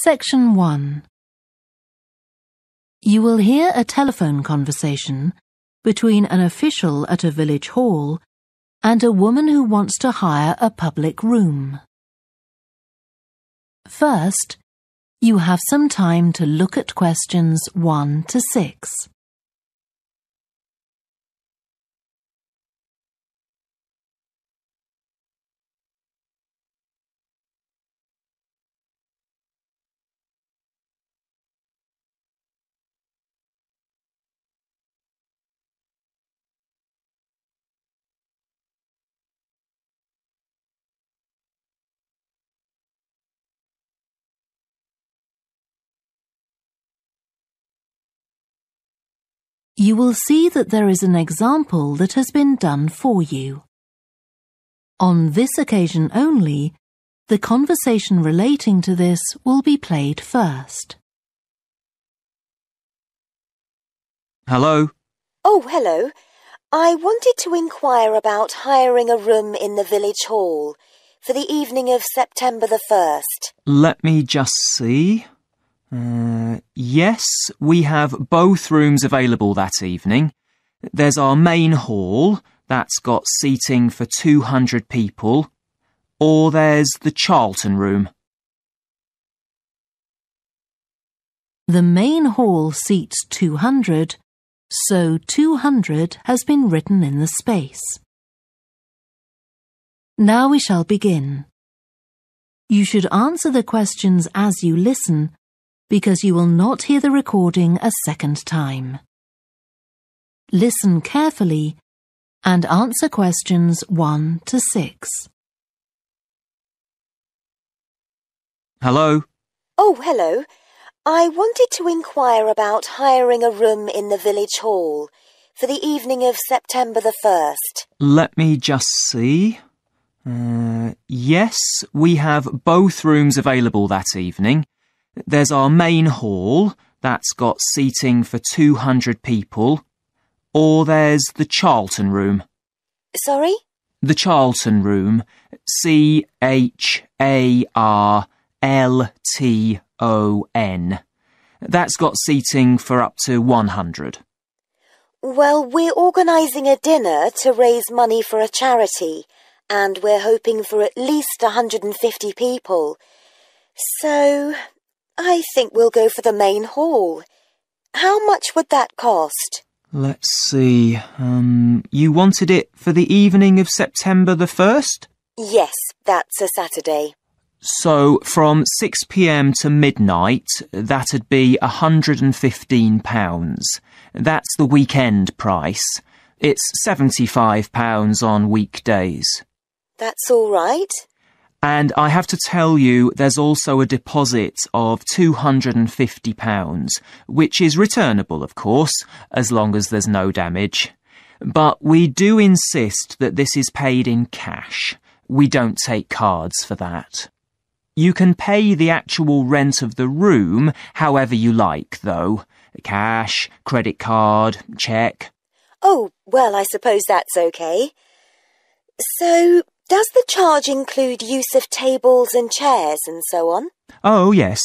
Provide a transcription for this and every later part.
Section 1. You will hear a telephone conversation between an official at a village hall and a woman who wants to hire a public room. First, you have some time to look at questions 1 to 6. You will see that there is an example that has been done for you. On this occasion only, the conversation relating to this will be played first. Hello? Oh, hello. I wanted to inquire about hiring a room in the village hall for the evening of September the 1st. Let me just see. Yes, we have both rooms available that evening. There's our main hall, that's got seating for 200 people, or there's the Charlton room. The main hall seats 200, so 200 has been written in the space. Now we shall begin. You should answer the questions as you listen, because you will not hear the recording a second time. Listen carefully and answer questions 1 to 6. Hello? Oh, hello. I wanted to inquire about hiring a room in the village hall for the evening of September the 1st. Let me just see. Yes, we have both rooms available that evening. There's our main hall, that's got seating for 200 people, or there's the Charlton room. Sorry? The Charlton room, CHARLTON. That's got seating for up to 100. Well, we're organising a dinner to raise money for a charity, and we're hoping for at least 150 people. So I think we'll go for the main hall. How much would that cost? Let's see. You wanted it for the evening of September the 1st? Yes, that's a Saturday. So from 6 p.m. to midnight, that'd be £115. That's the weekend price. It's £75 on weekdays. That's all right. And I have to tell you, there's also a deposit of £250, which is returnable, of course, as long as there's no damage. But we do insist that this is paid in cash. We don't take cards for that. You can pay the actual rent of the room however you like, though. Cash, credit card, cheque. Oh, well, I suppose that's okay. So, does the charge include use of tables and chairs and so on? Oh, yes.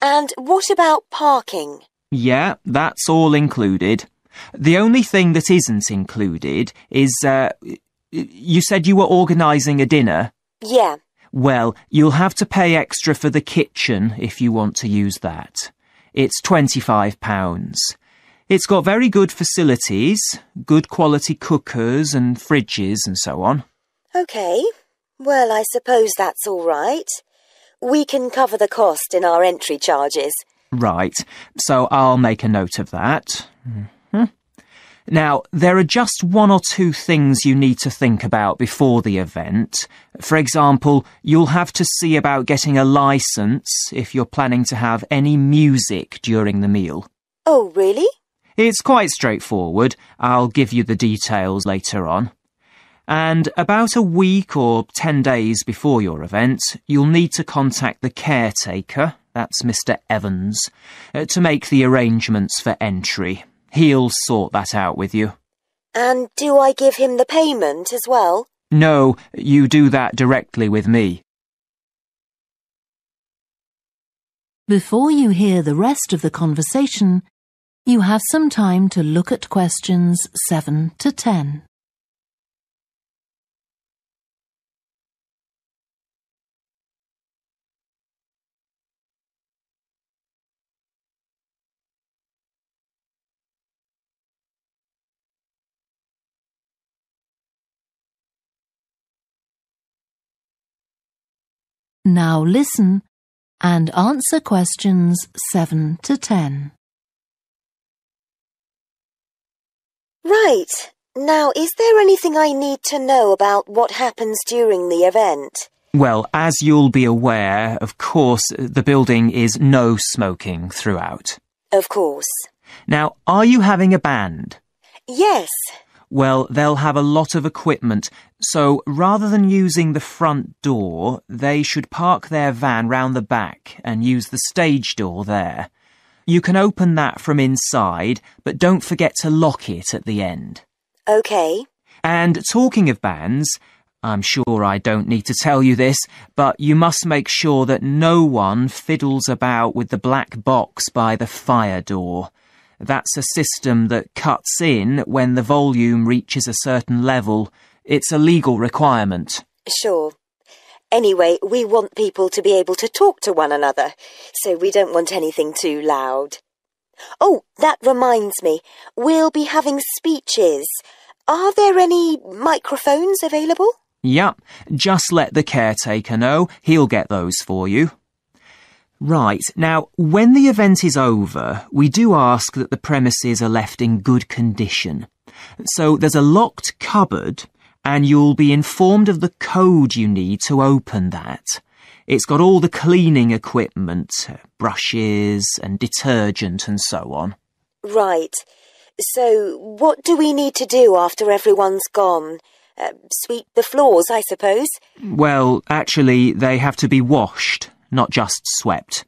And what about parking? Yeah, that's all included. The only thing that isn't included is, you said you were organising a dinner? Yeah. Well, you'll have to pay extra for the kitchen if you want to use that. It's £25. It's got very good facilities, good quality cookers and fridges and so on. OK. Well, I suppose that's all right. We can cover the cost in our entry charges. Right. So I'll make a note of that. Now, there are just 1 or 2 things you need to think about before the event. For example, you'll have to see about getting a licence if you're planning to have any music during the meal. Oh, really? It's quite straightforward. I'll give you the details later on. And about a week or 10 days before your event, you'll need to contact the caretaker, that's Mr. Evans, to make the arrangements for entry. He'll sort that out with you. And do I give him the payment as well? No, you do that directly with me. Before you hear the rest of the conversation, you have some time to look at questions 7 to 10. Now listen and answer questions 7 to 10. Right. Now, is there anything I need to know about what happens during the event? Well, as you'll be aware, of course, the building is no smoking throughout. Of course. Now, are you having a band? Yes. Well, they'll have a lot of equipment, so rather than using the front door, they should park their van round the back and use the stage door there. You can open that from inside, but don't forget to lock it at the end. OK. And talking of bands, I'm sure I don't need to tell you this, but you must make sure that no one fiddles about with the black box by the fire door. That's a system that cuts in when the volume reaches a certain level. It's a legal requirement. Sure. Anyway, we want people to be able to talk to one another, so we don't want anything too loud. Oh, that reminds me. We'll be having speeches. Are there any microphones available? Yep, just let the caretaker know. He'll get those for you. Right, now, when the event is over, we do ask that the premises are left in good condition. So there's a locked cupboard, and you'll be informed of the code you need to open that. It's got all the cleaning equipment, brushes and detergent and so on. Right. So what do we need to do after everyone's gone? Sweep the floors, I suppose? Well, actually, they have to be washed, not just swept.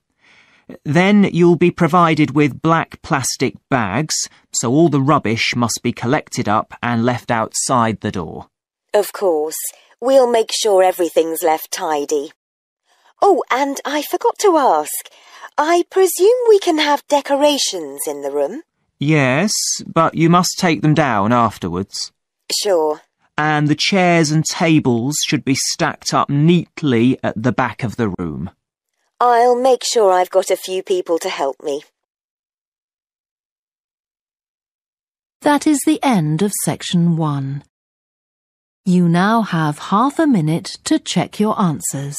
Then you'll be provided with black plastic bags, so all the rubbish must be collected up and left outside the door. Of course. We'll make sure everything's left tidy. Oh, and I forgot to ask. I presume we can have decorations in the room? Yes, but you must take them down afterwards. Sure. And the chairs and tables should be stacked up neatly at the back of the room. I'll make sure I've got a few people to help me. That is the end of section 1. You now have half a minute to check your answers.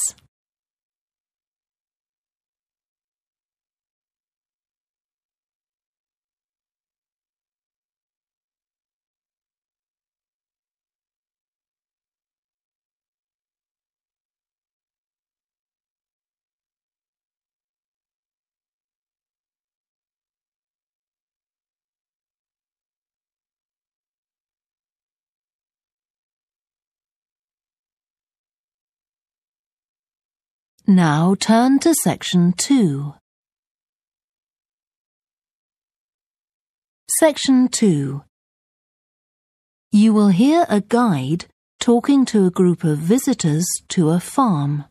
Now turn to section 2. Section 2. You will hear a guide talking to a group of visitors to a farm.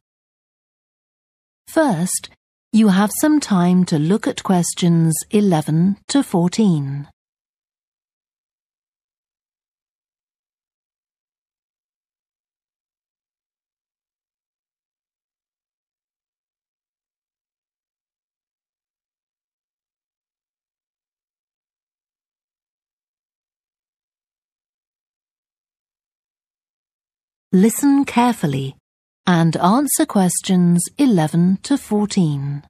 First, you have some time to look at questions 11 to 14. Listen carefully and answer questions 11 to 14.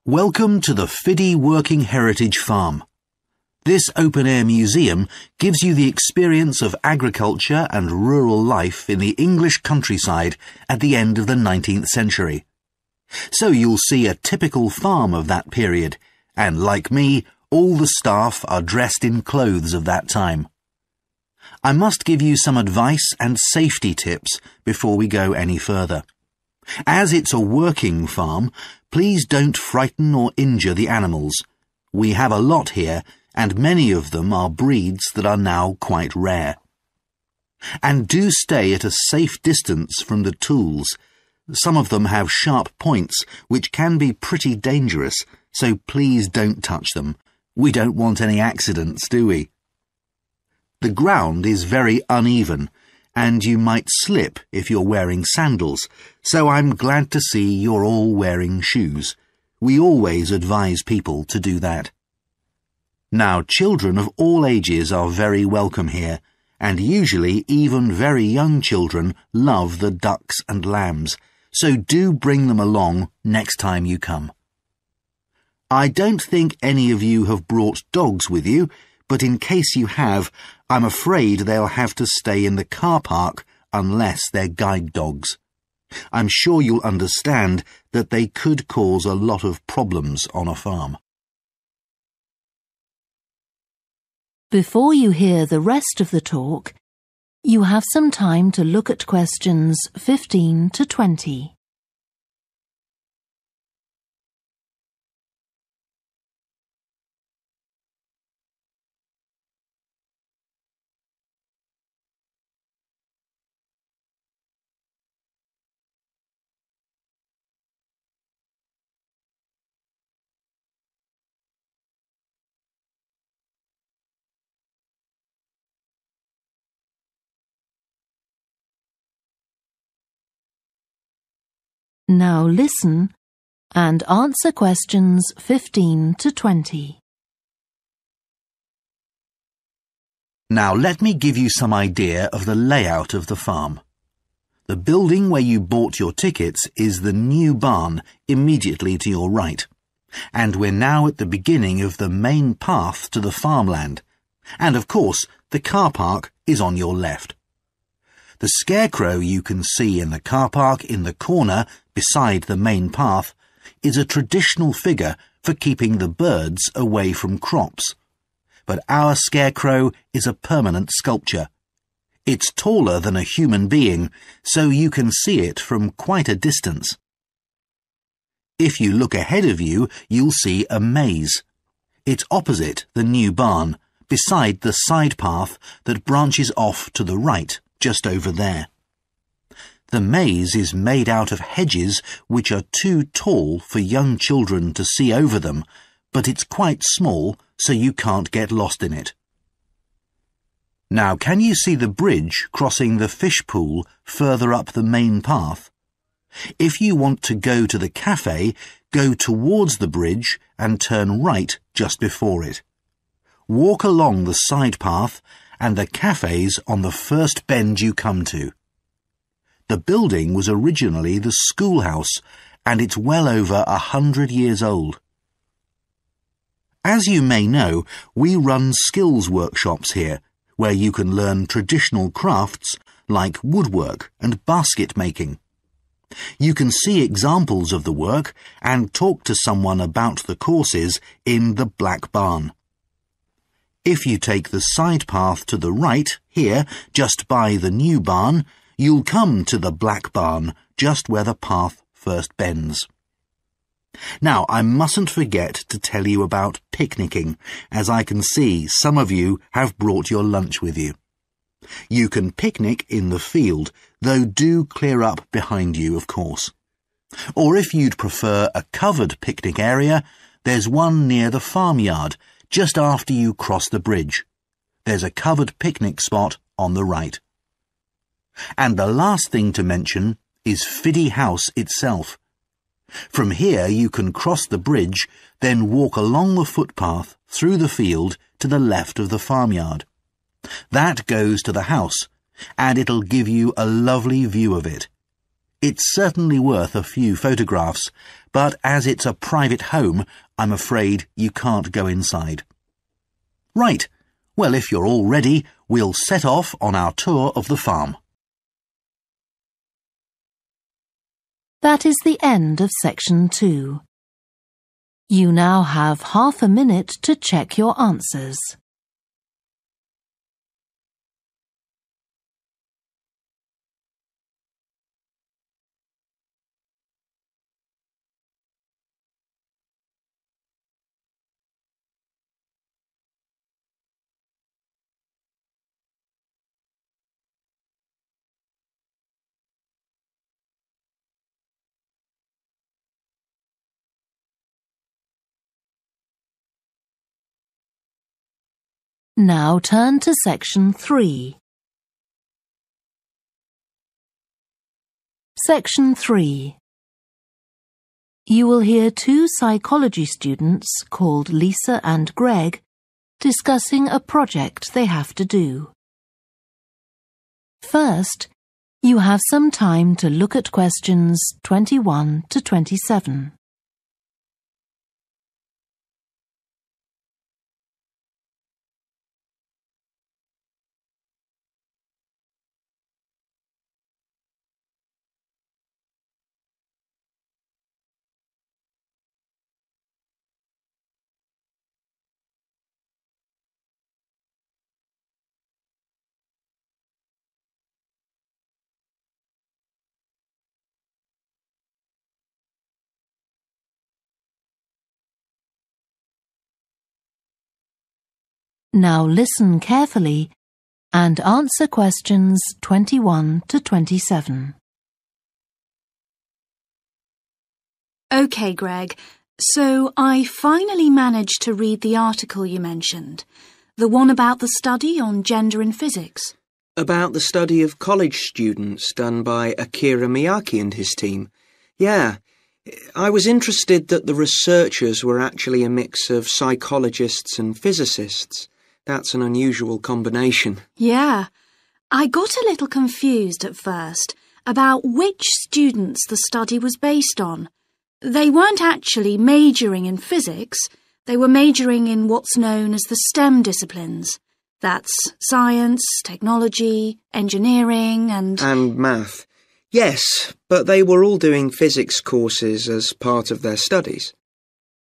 Welcome to the Fiddy Working Heritage Farm. This open-air museum gives you the experience of agriculture and rural life in the English countryside at the end of the 19th century. So you'll see a typical farm of that period, and like me, all the staff are dressed in clothes of that time. I must give you some advice and safety tips before we go any further. As it's a working farm, please don't frighten or injure the animals. We have a lot here, and many of them are breeds that are now quite rare. And do stay at a safe distance from the tools. Some of them have sharp points, which can be pretty dangerous, so please don't touch them. We don't want any accidents, do we? The ground is very uneven, and you might slip if you're wearing sandals, so I'm glad to see you're all wearing shoes. We always advise people to do that. Now, children of all ages are very welcome here, and usually even very young children love the ducks and lambs, so do bring them along next time you come. I don't think any of you have brought dogs with you, but in case you have, I'm afraid they'll have to stay in the car park unless they're guide dogs. I'm sure you'll understand that they could cause a lot of problems on a farm. Before you hear the rest of the talk, you have some time to look at questions 15 to 20. Now listen and answer questions 15 to 20. Now let me give you some idea of the layout of the farm. The building where you bought your tickets is the new barn immediately to your right, and we're now at the beginning of the main path to the farmland, and of course the car park is on your left. The scarecrow you can see in the car park in the corner beside the main path is a traditional figure for keeping the birds away from crops. But our scarecrow is a permanent sculpture. It's taller than a human being, so you can see it from quite a distance. If you look ahead of you, you'll see a maze. It's opposite the new barn, beside the side path that branches off to the right, just over there. The maze is made out of hedges which are too tall for young children to see over them, but it's quite small, so you can't get lost in it. Now, can you see the bridge crossing the fish pool further up the main path? If you want to go to the cafe, go towards the bridge and turn right just before it. Walk along the side path, and the cafe's on the first bend you come to. The building was originally the schoolhouse, and it's well over 100 years old. As you may know, we run skills workshops here, where you can learn traditional crafts like woodwork and basket making. You can see examples of the work and talk to someone about the courses in the Black Barn. If you take the side path to the right, here, just by the new barn, you'll come to the Black Barn, just where the path first bends. Now, I mustn't forget to tell you about picnicking, as I can see some of you have brought your lunch with you. You can picnic in the field, though do clear up behind you, of course. Or if you'd prefer a covered picnic area, there's one near the farmyard, just after you cross the bridge. There's a covered picnic spot on the right. And the last thing to mention is Fiddy House itself. From here you can cross the bridge, then walk along the footpath through the field to the left of the farmyard. That goes to the house, and it'll give you a lovely view of it. It's certainly worth a few photographs, but as it's a private home, I'm afraid you can't go inside. Right, well, if you're all ready, we'll set off on our tour of the farm. That is the end of section 2. You now have half a minute to check your answers. Now turn to section 3. Section 3. You will hear two psychology students called Lisa and Greg discussing a project they have to do. First, you have some time to look at questions 21 to 27. Now listen carefully and answer questions 21 to 27. OK, Greg. So I finally managed to read the article you mentioned, the one about the study on gender in physics. About the study of college students done by Akira Miyake and his team. Yeah, I was interested that the researchers were actually a mix of psychologists and physicists. That's an unusual combination. Yeah. I got a little confused at first about which students the study was based on. They weren't actually majoring in physics. They were majoring in what's known as the STEM disciplines. That's science, technology, engineering and math. Yes, but they were all doing physics courses as part of their studies.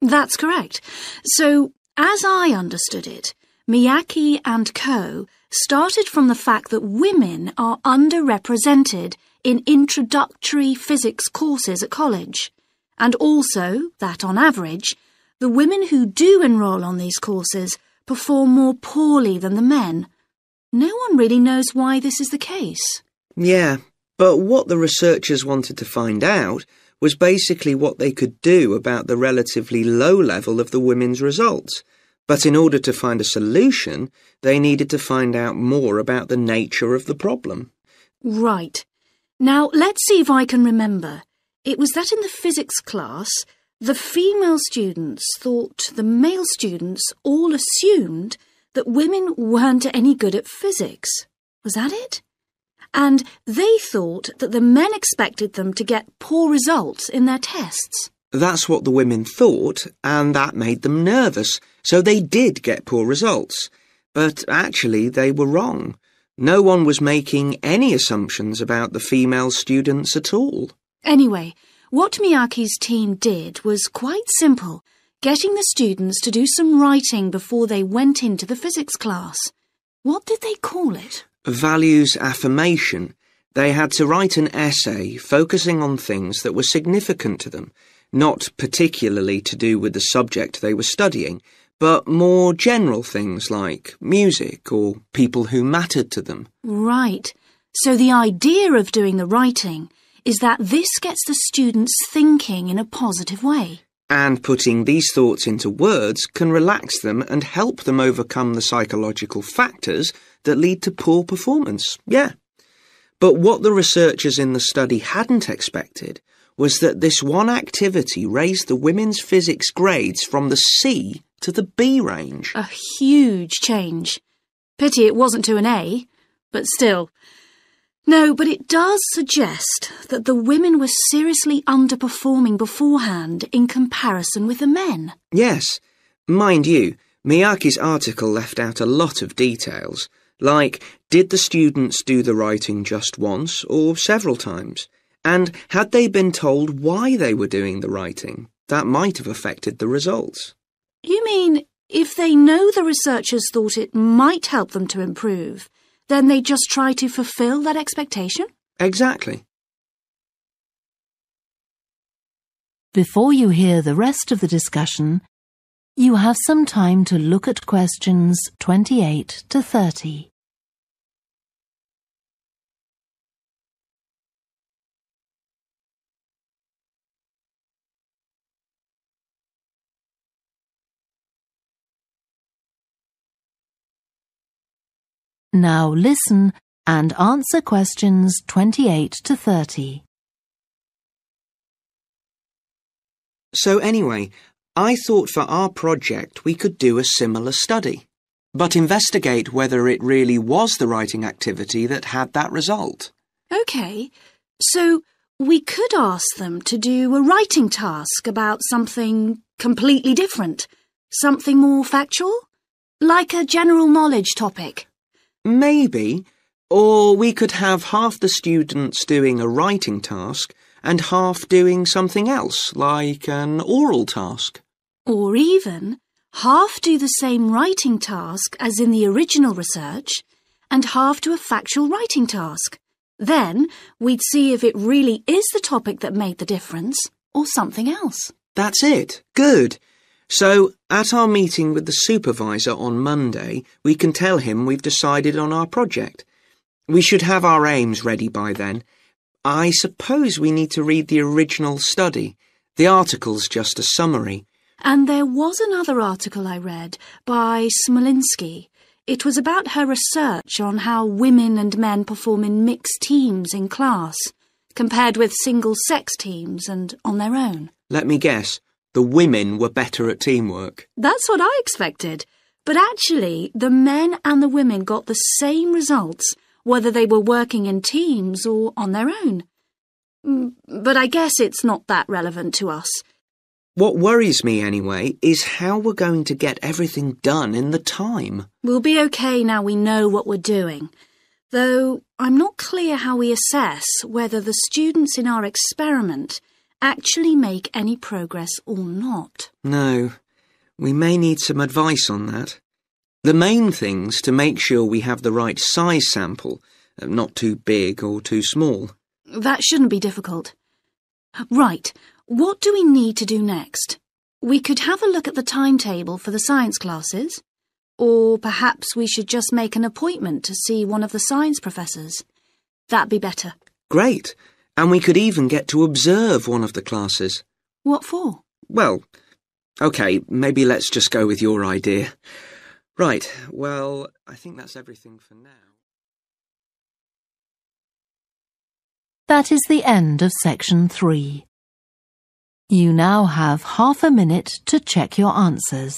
That's correct. So, as I understood it, Miyake and co. started from the fact that women are underrepresented in introductory physics courses at college, and also that, on average, the women who do enroll on these courses perform more poorly than the men. No one really knows why this is the case. Yeah, but what the researchers wanted to find out was basically what they could do about the relatively low level of the women's results. But in order to find a solution, they needed to find out more about the nature of the problem. Right. Now, let's see if I can remember. It was that in the physics class, the female students thought the male students all assumed that women weren't any good at physics. Was that it? And they thought that the men expected them to get poor results in their tests. That's what the women thought, and that made them nervous, so they did get poor results. But actually, they were wrong. No one was making any assumptions about the female students at all. Anyway, what Miyake's team did was quite simple, getting the students to do some writing before they went into the physics class. What did they call it? Values affirmation. They had to write an essay focusing on things that were significant to them, not particularly to do with the subject they were studying, but more general things like music or people who mattered to them. Right. So the idea of doing the writing is that this gets the students thinking in a positive way. And putting these thoughts into words can relax them and help them overcome the psychological factors that lead to poor performance. Yeah. But what the researchers in the study hadn't expected was that this one activity raised the women's physics grades from the C to the B range. A huge change. Pity it wasn't to an A, but still. No, but it does suggest that the women were seriously underperforming beforehand in comparison with the men. Yes. Mind you, Miyake's article left out a lot of details, like did the students do the writing just once or several times? And had they been told why they were doing the writing? That might have affected the results. You mean if they know the researchers thought it might help them to improve, then they just try to fulfill that expectation? Exactly. Before you hear the rest of the discussion, you have some time to look at questions 28 to 30. Now listen and answer questions 28 to 30. So anyway, I thought for our project we could do a similar study, but investigate whether it really was the writing activity that had that result. OK, so we could ask them to do a writing task about something completely different, something more factual, like a general knowledge topic. Maybe, or we could have half the students doing a writing task and half doing something else, like an oral task. Or even half do the same writing task as in the original research and half do a factual writing task. Then we'd see if it really is the topic that made the difference or something else. That's it. Good. So, at our meeting with the supervisor on Monday, we can tell him we've decided on our project. We should have our aims ready by then. I suppose we need to read the original study. The article's just a summary. And there was another article I read by Smolinski. It was about her research on how women and men perform in mixed teams in class, compared with single-sex teams and on their own. Let me guess. The women were better at teamwork. That's what I expected. But actually, the men and the women got the same results, whether they were working in teams or on their own. But I guess it's not that relevant to us. What worries me, anyway, is how we're going to get everything done in the time. We'll be okay now we know what we're doing. Though I'm not clear how we assess whether the students in our experiment actually make any progress or not. No, we may need some advice on that. The main thing's to make sure we have the right size sample, not too big or too small. That shouldn't be difficult. Right, what do we need to do next? We could have a look at the timetable for the science classes, or perhaps we should just make an appointment to see one of the science professors. That'd be better. Great. And we could even get to observe one of the classes. What for? Well, OK, maybe let's just go with your idea. Right, well, I think that's everything for now. That is the end of section 3. You now have half a minute to check your answers.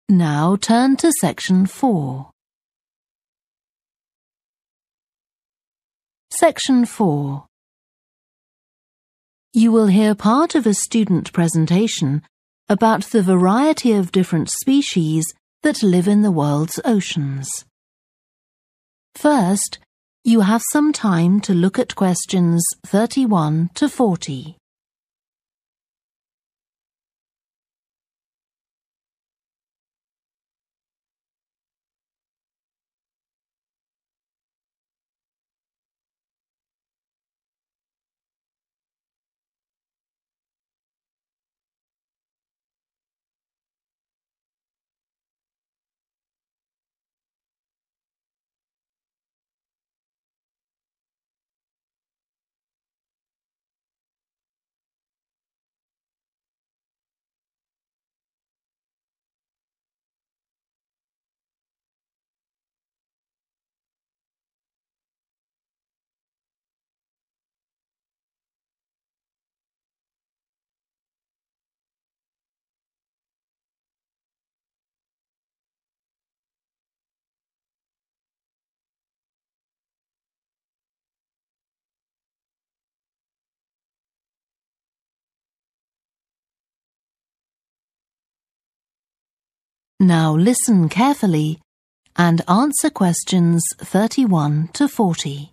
Now turn to section 4. Section 4. You will hear part of a student presentation about the variety of different species that live in the world's oceans. First, you have some time to look at questions 31 to 40. Now listen carefully and answer questions 31 to 40.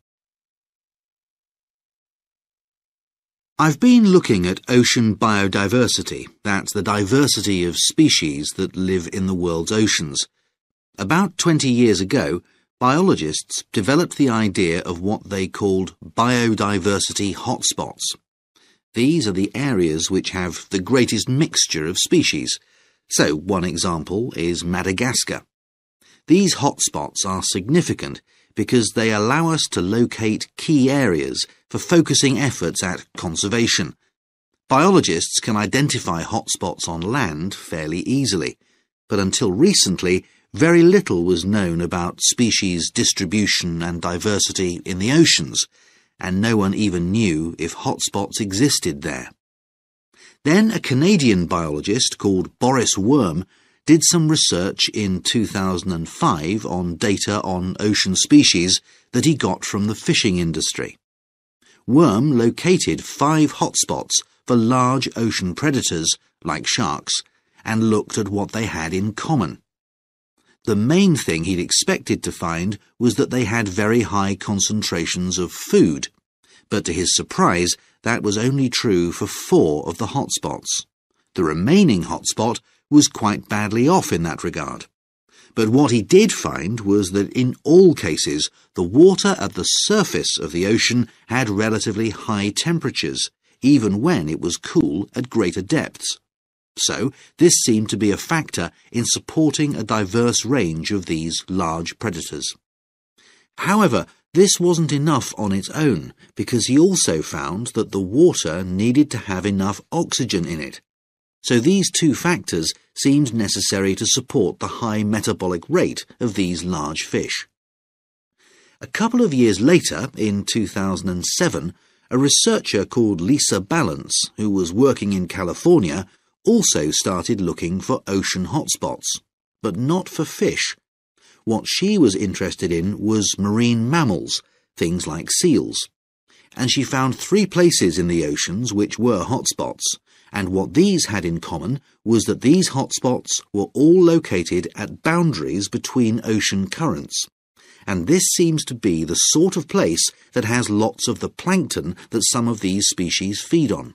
I've been looking at ocean biodiversity. That's the diversity of species that live in the world's oceans. About 20 years ago, biologists developed the idea of what they called biodiversity hotspots. These are the areas which have the greatest mixture of species. So, one example is Madagascar. These hotspots are significant because they allow us to locate key areas for focusing efforts at conservation. Biologists can identify hotspots on land fairly easily, but until recently, very little was known about species distribution and diversity in the oceans, and no one even knew if hotspots existed there. Then a Canadian biologist called Boris Worm did some research in 2005 on data on ocean species that he got from the fishing industry. Worm located 5 hotspots for large ocean predators, like sharks, and looked at what they had in common. The main thing he'd expected to find was that they had very high concentrations of food, but to his surprise, that was only true for 4 of the hotspots. The remaining hotspot was quite badly off in that regard. But what he did find was that in all cases, the water at the surface of the ocean had relatively high temperatures, even when it was cool at greater depths. So, this seemed to be a factor in supporting a diverse range of these large predators. However, this wasn't enough on its own, because he also found that the water needed to have enough oxygen in it. So these 2 factors seemed necessary to support the high metabolic rate of these large fish. A couple of years later, in 2007, a researcher called Lisa Balance, who was working in California, also started looking for ocean hotspots, but not for fish. What she was interested in was marine mammals, things like seals. And she found 3 places in the oceans which were hotspots, and what these had in common was that these hotspots were all located at boundaries between ocean currents. And this seems to be the sort of place that has lots of the plankton that some of these species feed on.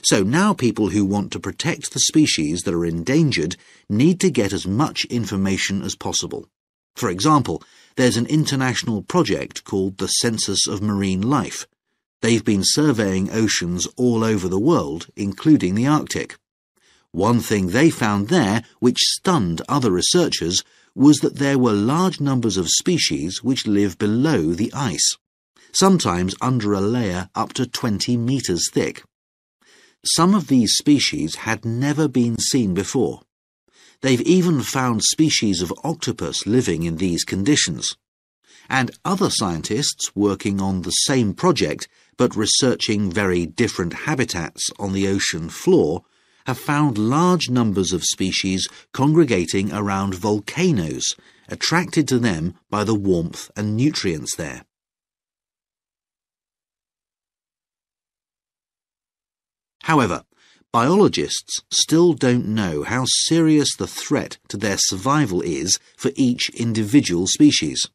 So now people who want to protect the species that are endangered need to get as much information as possible. For example, there's an international project called the Census of Marine Life. They've been surveying oceans all over the world, including the Arctic. One thing they found there, which stunned other researchers, was that there were large numbers of species which live below the ice, sometimes under a layer up to 20 meters thick. Some of these species had never been seen before. They've even found species of octopus living in these conditions. And other scientists working on the same project but researching very different habitats on the ocean floor have found large numbers of species congregating around volcanoes, attracted to them by the warmth and nutrients there. However, biologists still don't know how serious the threat to their survival is for each individual species.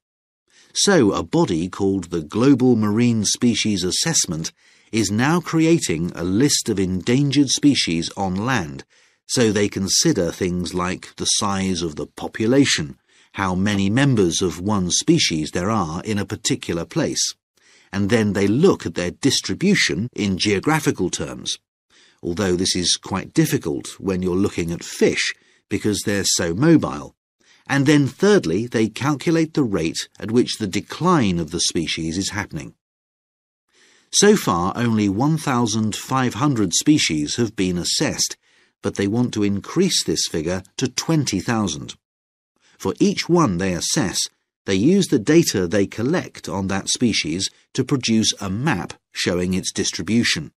So a body called the Global Marine Species Assessment is now creating a list of endangered species on land, so they consider things like the size of the population, how many members of one species there are in a particular place, and then they look at their distribution in geographical terms. Although this is quite difficult when you're looking at fish because they're so mobile. And then thirdly, they calculate the rate at which the decline of the species is happening. So far, only 1,500 species have been assessed, but they want to increase this figure to 20,000. For each one they assess, they use the data they collect on that species to produce a map showing its distribution.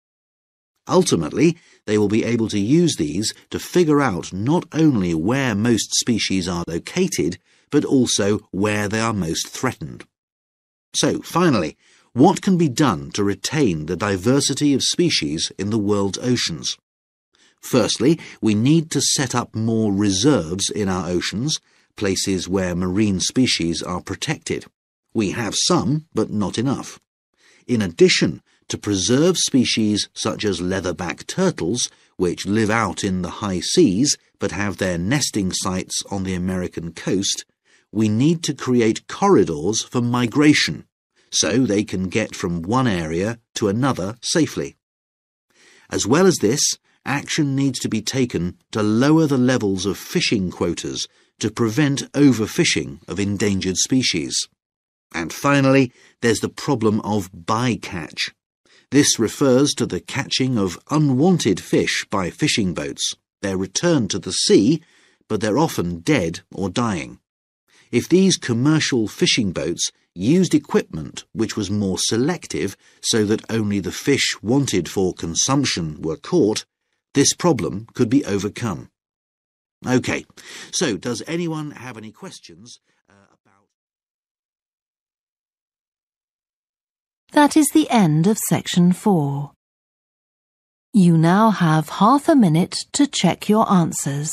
Ultimately, they will be able to use these to figure out not only where most species are located, but also where they are most threatened. So, finally, what can be done to retain the diversity of species in the world's oceans? Firstly, we need to set up more reserves in our oceans, places where marine species are protected. We have some, but not enough. In addition, to preserve species such as leatherback turtles, which live out in the high seas but have their nesting sites on the American coast, we need to create corridors for migration, so they can get from one area to another safely. As well as this, action needs to be taken to lower the levels of fishing quotas to prevent overfishing of endangered species. And finally, there's the problem of bycatch. This refers to the catching of unwanted fish by fishing boats. They're returned to the sea, but they're often dead or dying. If these commercial fishing boats used equipment which was more selective so that only the fish wanted for consumption were caught, this problem could be overcome. OK, so does anyone have any questions about... That is the end of section 4. You now have half a minute to check your answers.